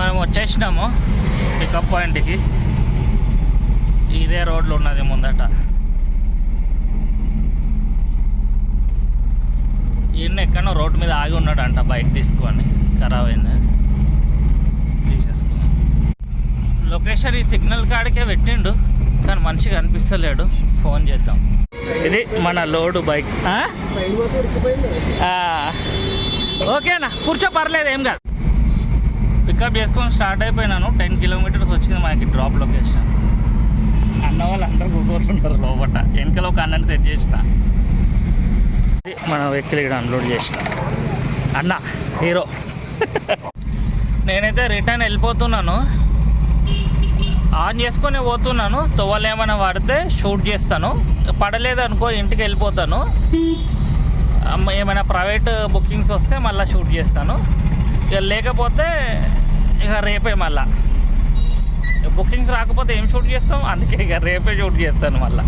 మనం వచ్చేసినాము పికప్ పాయింట్కి. ఇదే రోడ్లు ఉన్నది ముందట. ఈయన ఎక్కడో రోడ్డు మీద ఆగి ఉన్నాడంట బైక్ తీసుకొని, ఖరాబ్ అయింది, తీసేసుకున్నాం. లొకేషన్ ఈ సిగ్నల్ కాడికే పెట్టిండు కానీ మనిషి కనిపిస్తలేడు. ఫోన్ చేద్దాం. ఇది మన లోడు బైక్. ఓకేనా, కూర్చో, పర్లేదు, ఏం కాదు. పికప్ చేసుకొని స్టార్ట్ అయిపోయినాను. 10 కిలోమీటర్స్ వచ్చింది మనకి డ్రాప్ లొకేషన్. అన్న వాళ్ళు అందరూ కూర్చుంటారు లోపల. వెనకలో ఒక అన్నని సెట్ చేసిన. మన వెహికల్ ఇక్కడ అన్లోడ్ చేసిన అన్న హీరో. నేనైతే రిటర్న్ వెళ్ళిపోతున్నాను. ఆన్ చేసుకొని పోతున్నాను. తువ్వలు ఏమైనా పడితే షూట్ చేస్తాను, పడలేదు అనుకో ఇంటికి వెళ్ళిపోతాను. ఏమైనా ప్రైవేట్ బుకింగ్స్ వస్తే మళ్ళీ షూట్ చేస్తాను. ఇక లేకపోతే ఇక రేపే మళ్ళీ. బుకింగ్స్ రాకపోతే ఏం షూట్ చేస్తాం, అందుకే ఇక రేపే షూట్ చేస్తాను మళ్ళీ.